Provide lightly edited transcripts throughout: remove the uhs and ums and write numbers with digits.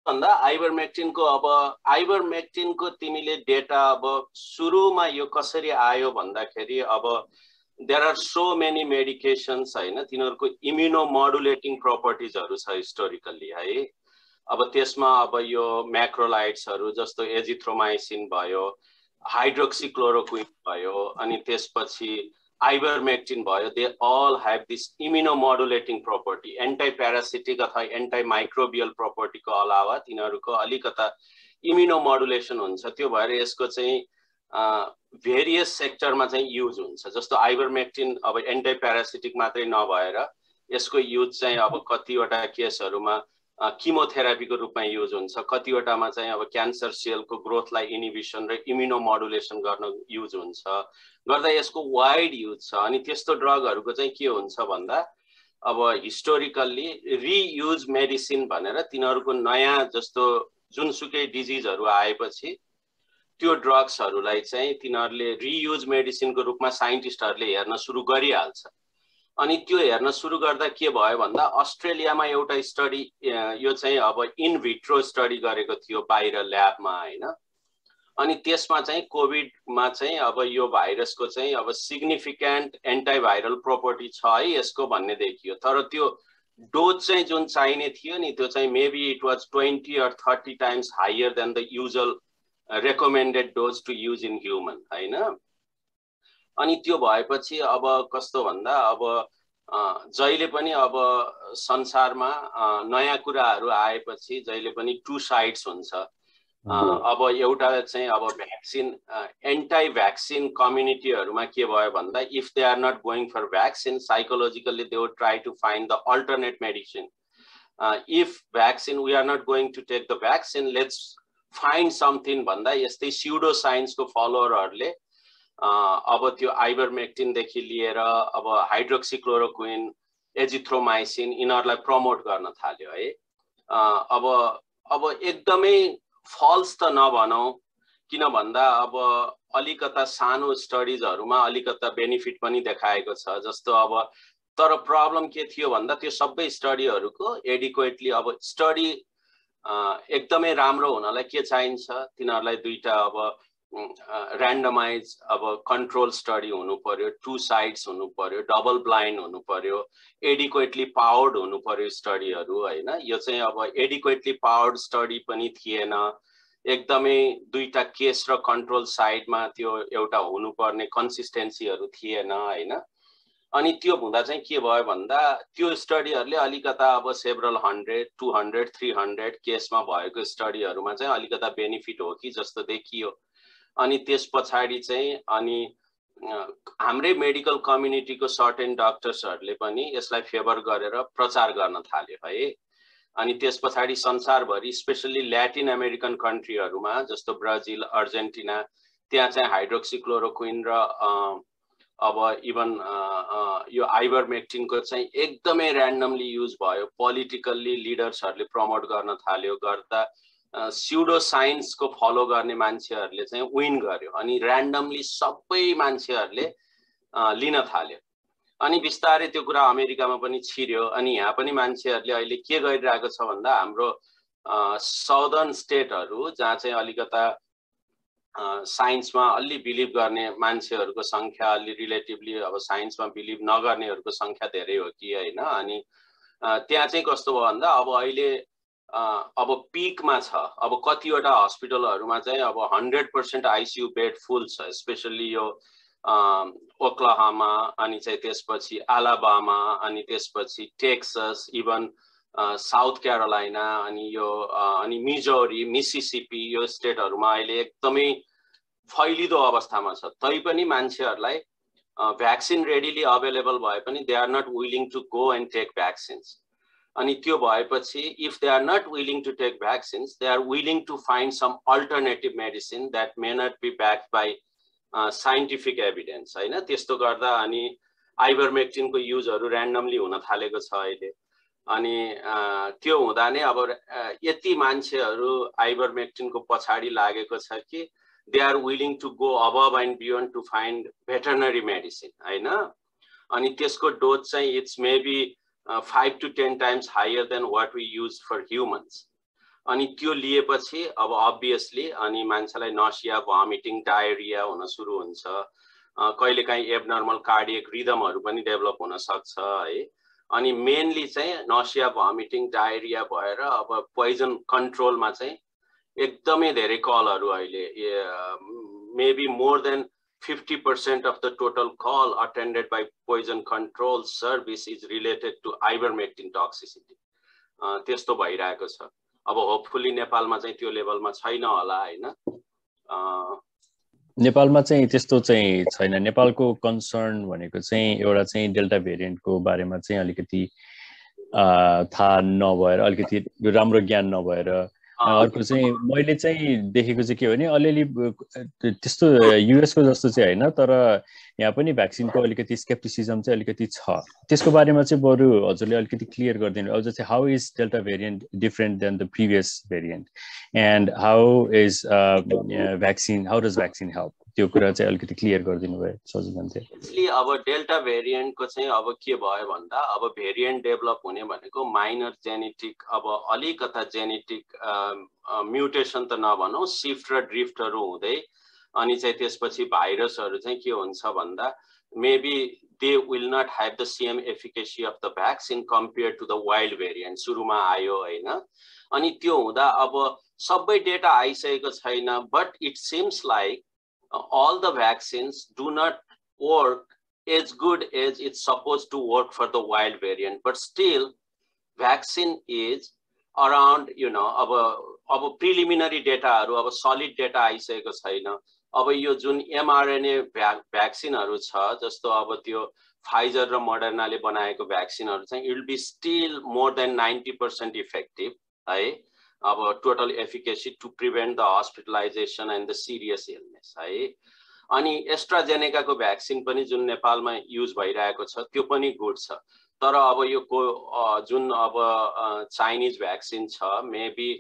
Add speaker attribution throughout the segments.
Speaker 1: भन्दा आइभरमेक्टिनको अब आइभरमेक्टिनको तिमीले डेटा अब सुरुमा यो कसरी आयो भन्दाखेरि अब there are so many medications हैन तिनीहरुको इम्युनोमोडुलेटिङ प्रपर्टिजहरु छ हिस्टोरिकली है अब त्यसमा अब यो म्याक्रोलाइट्सहरु जस्तो एजिथ्रोमाइसिन भयो हाइड्रोक्सीक्लोरोक्विन भयो अनि त्यसपछि ivermectin भयो they all have this immunomodulating property anti-parasitic अथवा antimicrobial property को अलावा तिनीहरुको अलिकता immunomodulation हुन्छ त्यो भएर यसको चाहिँ भेरियस सेक्टरमा चाहिँ युज हुन्छ जस्तो ivermectin अब anti-parasitic मात्रै नभएर यसको युज चाहिँ अब कतिवटा केसहरुमा किमोथेरापीको रूपमा युज हुन्छ कतिवटामा चाहिँ अब क्यान्सर सेलको ग्रोथलाई इन्हिबिसन र इम्युनोमोडुलेसन गर्न युज हुन्छ गर्दा यसको वाइड युज छ अनि त्यस्तो ड्रगहरुको चाहिँ के हुन्छ भन्दा अब हिस्टोरिकली रियुज मेडिसिन भनेर तिनीहरुको नयाँ जस्तो जुनसुकै डिजिजहरु आएपछि त्यो ड्रग्सहरुलाई चाहिँ तिनीहरुले रियुज मेडिसिनको रूपमा साइन्टिस्टहरुले हेर्न सुरु गरिहाल्छ अनि त्यो हेर्न सुरु गर्दा के भयो भन्दा अस्ट्रेलियामा एउटा स्टडी यो चाहिँ अब इन भिट्रो स्टडी गरेको थियो बाहिर ल्याबमा हैन अनि त्यसमा चाहिँ कोभिडमा चाहिँ अब यो भाइरसको चाहिँ अब सिग्निफिकेन्ट एन्टिभाइरल प्रोपर्टी छ है यसको भन्ने देखियो तर त्यो डोज चाहिँ जुन चाहिने थियो नि त्यो चाहिँ maybe it was 20 or 30 times higher than the usual recommended dose to use in human हैन अनि त्यो भएपछि अब कस्तो भन्दा अब जहिले पनि अब संसारमा नयाँ कुराहरु आएपछि जहिले पनि टु साइड्स हुन्छ अब एउटा चाहिँ अब भ्याक्सिन एन्टी भ्याक्सिन कम्युनिटीहरुमा के भयो भन्दा if they are not going for vaccine psychologically they would try to find the alternate medicine if vaccine we are not going to take the vaccine let's find something भन्दा यस्तै pseudo साइन्सको फलोअरहरुले अब त्यो आइभरमेक्टिन देखि लिएर अब हाइड्रोक्सीक्लोरोक्विन एजिथ्रोमाइसिन यिनीहरुलाई प्रमोट गर्न थाल्यो है अब एकदमै फल्स त नभनौ किन भन्दा अब अलिकता सानो स्टडीजहरुमा अलिकता बेनिफिट पनि देखाएको छ जस्तो अब तर प्रब्लम के थियो भन्दा त्यो सबै स्टडीहरुको एडिक्वेटली अब स्टडी एकदमै राम्रो हुनलाई के चाहिन्छ तिनीहरुलाई दुईटा अब र्यान्डमाइज अब कन्ट्रोल स्टडी हुनु पर्यो टु साइड्स हुनु पर्यो डबल ब्लाइन्ड हुनु पर्यो एडिक्वेटली पावर्ड हुनु पर्यो स्टडीहरु हैन यो चाहिँ अब एडिक्वेटली पावर्ड स्टडी पनि थिएन एकदमै दुईटा केस र कन्ट्रोल साइडमा त्यो एउटा हुनुपर्ने कन्सिस्टेन्सीहरु थिएन हैन अनि त्यो हुँदा चाहिँ के भयो भन्दा त्यो स्टडीहरुले अलिकता अब सेभरल 100 200 300 केसमा भएको स्टडीहरुमा चाहिँ अलिकता बेनिफिट हो कि जस्तो देखियो अनि त्यसपछि चाहिँ अनि हाम्रै मेडिकल कम्युनिटीको सर्टेन डाक्टर्सहरुले पनि यसलाई फेभर गरेर प्रचार गर्न थाल्यो है अनि त्यसपछि संसारभरि स्पेशली ल्याटिन अमेरिकन कन्ट्रीहरुमा जस्तो ब्राजिल अर्जेन्टिना त्यहाँ चाहिँ हाइड्रोक्सीक्लोरोक्विन र अब इभन यो आइभरमेक्टिनको चाहिँ एकदमै र्यान्डमली युज भयो पोलिटिकल्ली लिडर्सहरुले प्रमोट गर्न थाल्यो गर्दा स्युडो साइन्सको फलो गर्ने मान्छेहरुले चाहिँ विन गर्यो अनि र्यान्डमली सबै मान्छेहरुले लिन थाल्यो अनि बिस्तारै त्यो कुरा अमेरिकामा पनि छिर्यो अनि यहाँ पनि मान्छेहरुले अहिले के गरिरहेको छ भन्दा हाम्रो साउदर्न स्टेटहरु जहाँ चाहिँ अलिकता साइन्समा अलि बिलिभ गर्ने मान्छेहरुको संख्या अलि रिलेटिभली अब साइन्समा बिलिभ नगर्नेहरुको संख्या धेरै हो कि हैन अनि त्यहाँ चाहिँ कस्तो भयो भन्दा अब अहिले अब पीकमा छ अब कतिवटा हस्पिटलहरुमा चाहिँ अब 100% आईसीयू बेड फुल छ स्पेशली यो ओक्लाहोमा अनि चाहिँ त्यसपछि अलाबामा अनि त्यसपछि टेक्सस इभन साउथ क्यारोलाइना अनि यो अनि मिजोरी मिसिसिपी यो स्टेटहरुमा अहिले एकदमै फैलिदो अवस्थामा छ तैपनि मान्छेहरुलाई भ्याक्सिन रेडिली अवेलेबल भए पनि they are not willing to go and take vaccines अनि त्यो भएपछि if they are not willing to take vaccines they are willing to find some alternative medicine that may not be backed by scientific evidence हैन त्यस्तो गर्दा अनि आइभरमेक्टिनको युजहरु र्यान्डमली हुन थालेको छ अहिले अनि त्यो हुँदा नै अब यति मान्छेहरु आइभरमेक्टिनको पछाडी लागेको छ कि they are willing to go above and beyond to find veterinary medicine हैन अनि त्यसको डोज चाहिँ it's maybe 5 to 10 times higher than what we use for humans अनि त्यो लिएपछि अब अब्भियसली अनि मान्छेलाई नसिया भमिटिङ डायरिया हुन सुरु हुन्छ कहिलेकाहीँ एबनर्मल कार्डियक रिदमहरू पनि डेभलप हुन सक्छ है अनि मेनली चाहिँ नसिया भमिटिङ डायरिया भएर अब पोइजन कन्ट्रोलमा चाहिँ एकदमै धेरै कलहरू अहिले maybe more than 50% of the total call attended by poison control service is related to ivermectin toxicity. त्यस्तो भइरहेको छ अब होपफुली नेपालमा चाहिँ त्यो लेभलमा छैन होला हैन
Speaker 2: नेपालमा चाहिँ त्यस्तो चाहिँ छैन नेपालको कन्सर्न भनेको चाहिँ एउटा चाहिँ डेल्टा भेरिएन्टको बारेमा चाहिँ अलिकति थाहा नभएर अलिकति राम्रो ज्ञान नभएर अर्को चाहिँ मैले चाहिँ देखेको चाहिँ के हो भने अलिअलि त्यस्तो युएस को जस्तो चाहिँ हैन तर यहाँ पनि भ्याक्सिनको अलिकति स्केप्टिसिजम चाहिँ अलिकति छ त्यसको बारेमा चाहिँ बरु हजुरले अलिकति क्लियर गरिदिनु अझ चाहिँ how is delta variant different than the previous variant and how is vaccine how does vaccine help त्यो कुरा चाहिँ अलिकति क्लियर गरिदिनु भयो सजिलो हुन्थ्यो
Speaker 1: एक्चुअली अब डेल्टा भेरिएन्टको चाहिँ अब के भयो भन्दा अब भेरिएन्ट डेभलप हुने भनेको माइनर जेनेटिक अब अलिकता जेनेटिक म्युटेसन त नभनौं शिफ्ट र ड्रिफ्टहरू हुँदै अनि चाहिँ त्यसपछि भाइरसहरू चाहिँ के हुन्छ भन्दा maybe they will not have the same efficacy of the vaccine compare to the wild variant सुरुमा आयो हैन अनि त्यो हुँदा अब सबै डेटा आइसकेको छैन but it seems like all the vaccines do not work as good as it's supposed to work for the wild variant but still vaccine is around you know अब preliminary data haru अब solid data आइसकेको छैन अब यो जुन mRNA भ्याक्सिनहरु छ जस्तो अब त्यो फाइजर र मोडर्नाले बनाएको भ्याक्सिनहरु चाहिँ it will be still more than 90% effective है अब total efficacy to prevent the hospitalization and the serious illness है अनि एस्ट्राजेनेका को भ्याक्सिन पनि जुन नेपालमा युज भइरहेको छ त्यो पनि गुड छ तर अब यो जुन अब चाइनीज भ्याक्सिन छ maybe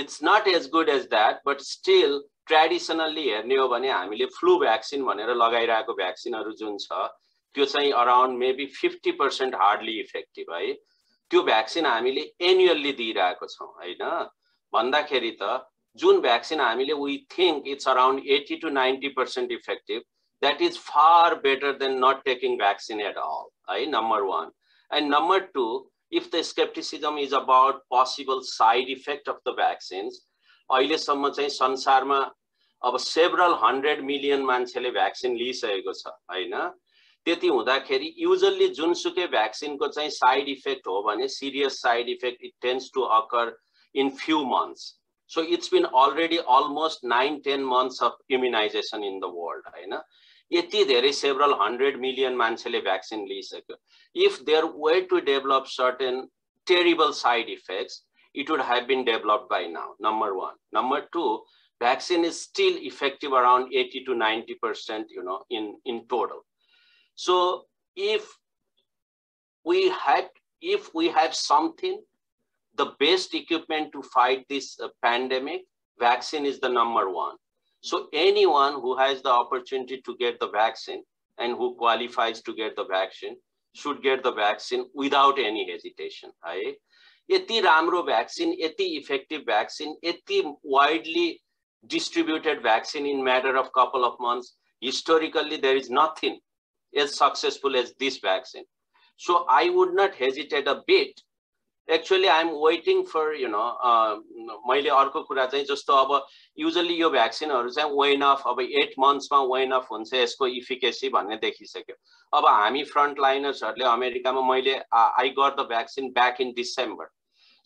Speaker 1: it's not as good as that but still traditionally हेर्ने हो भने हामीले फ्लू भ्याक्सिन भनेर लगाइरहेको भ्याक्सिनहरु जुन छ त्यो चाहिँ अराउन्ड मेबी 50% हार्डली इफेक्टिभ है त्यो भ्याक्सिन हामीले एनुअली दिइरहेको छौं हैन भन्दाखेरि त जुन भ्याक्सिन हामीले we think it's around 80 to 90% effective that is far better than not taking vaccine at all है number 1 and number 2 if the skepticism is about possible side effect of the vaccines अहिले सम्म चाहिँ संसारमा अब several 100 million मान्छेले vaccine लिइसकेको छ हैन त्यति हुँदाखेरि युजुअली जुनसुकै भ्याक्सिनको चाहिँ साइड इफेक्ट हो भने serious side effect it tends to occur in few months so it's been already almost 9-10 months of immunization in the world हैन यति धेरै several 100 million मान्छेले vaccine लिइसक्यो if there were to develop certain terrible side effects it would have been developed by now number 1 number 2 vaccine is still effective around 80 to 90% you know in total so if we have something the best equipment to fight this pandemic vaccine is the number 1 so anyone who has the opportunity to get the vaccine and who qualifies to get the vaccine should get the vaccine without any hesitation है यति राम्रो vaccine यति effective vaccine यति widely distributed vaccine in matter of couple of months historically there is nothing as successful as this vaccine so I would not hesitate a bit actually I am waiting for you know मैले अर्को कुरा चाहिँ जस्तो अब usually यो भ्याक्सिनहरु चाहिँ when of अब 8 months मा वेन अफ हुन्छ यसको इफिकेसी भन्ने देखिसक्यो अब हामी फ्रन्ट लाइनर्सहरुले अमेरिकामा मैले I got the vaccine back in December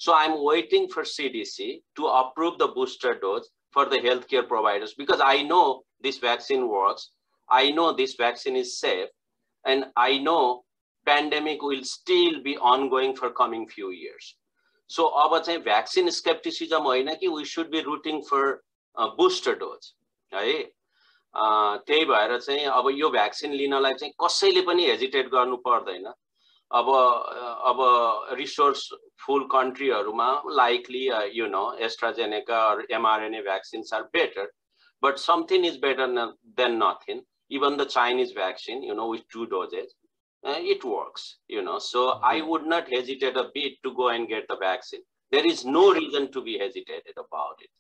Speaker 1: so I am waiting for CDC to approve the booster dose for the healthcare providers because I know this vaccine works I know this vaccine is safe and I know pandemic will still be ongoing for coming few years so अब चाहिँ vaccine skepticism होइन कि we should be rooting for booster dose है त्यही भएर चाहिँ अब यो भ्याक्सिन लिनलाई चाहिँ कसैले पनि हेजिटेट गर्नु पर्दैन अब रिसोर्स फुल कन्ट्रीहरुमा likely you know AstraZeneca or mRNA vaccines are better but something is better than nothing even the Chinese vaccine you know with 2 doses it works you know so I would not hesitate a bit to go and get the vaccine There is no reason to be hesitated about it.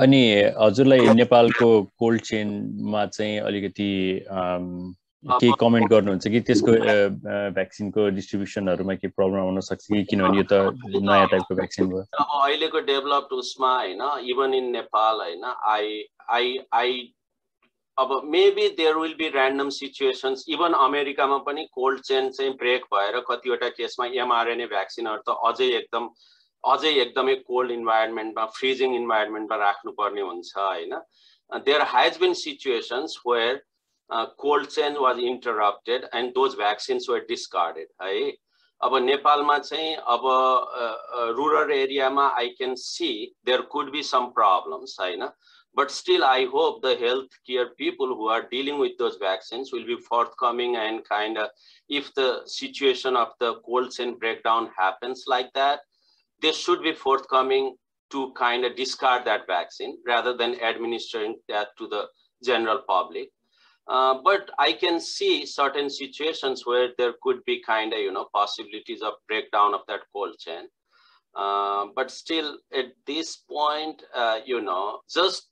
Speaker 2: अनि हजुरलाई नेपालको cold चेनमा चाहिँ अलिकति के comment गर्नुहुन्छ कि त्यसको भ्याक्सिनको डिस्ट्रिब्युसनहरुमा के प्रब्लम हुन सक्छ कि किनभने यो त नयाँ टाइपको भ्याक्सिन हो
Speaker 1: अब अहिलेको डेभलप्ड उसमा हैन इभन इन नेपाल हैन आई अब maybe there will be random situations even अमेरिकामा पनि कोल्ड चेन चाहिँ ब्रेक भएर कतिवटा केसमा एमआरएनए भ्याक्सिनहरु त अझै एकदमै कोल्ड इन्भाइरोन्मेन्टमा फ्रिजिङ इन्भाइरोन्मेन्टमा राख्नुपर्ने हुन्छ हैन there has been situations where cold chain was interrupted and those vaccines were discarded है अब नेपालमा चाहिँ अब rural area मा I can see there could be some problems हैन but still I hope the healthcare people who are dealing with those vaccines will be forthcoming and kind of if the situation of the cold chain breakdown happens like that they should be forthcoming to kind of discard that vaccine rather than administering that to the general public. But I can see certain situations where there could be kind of, possibilities of breakdown of that cold chain. But still at this point, just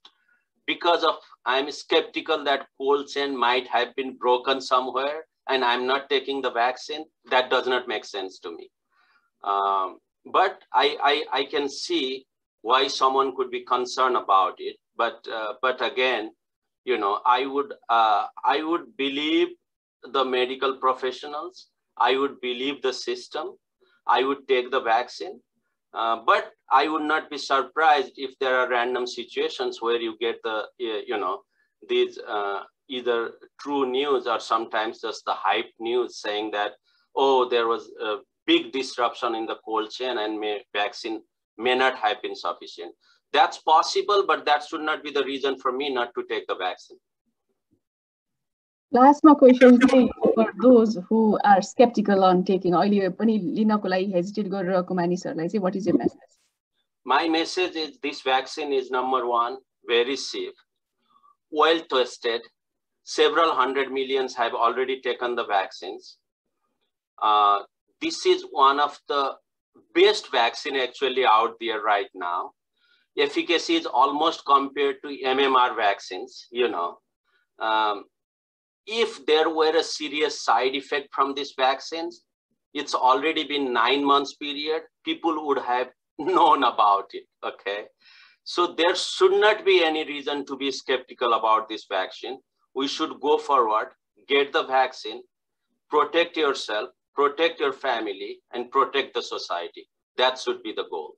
Speaker 1: because of I'm skeptical that cold chain might have been broken somewhere and I'm not taking the vaccine, that does not make sense to me. But I can see why someone could be concerned about it. But again, I would believe the medical professionals. I would believe the system. I would take the vaccine. But I would not be surprised if there are random situations where you get the, these either true news or sometimes just the hype news saying that, oh, there was a big disruption in the cold chain and vaccine may not have been sufficient. That's possible, but that should not be the reason for me not to take the vaccine.
Speaker 3: Last question for those who are skeptical on taking oil, hesitate what is your message?
Speaker 1: My message is this vaccine is number one, very safe, well tested. Several hundred millions have already taken the vaccines. This is one of the best vaccine actually out there right now. Efficacy is almost compared to MMR vaccines, If there were a serious side effect from these vaccines, it's already been 9 months period, people would have known about it, okay? So there should not be any reason to be skeptical about this vaccine. We should go forward, get the vaccine, protect yourself, protect your family, and protect the society. That should be the goal.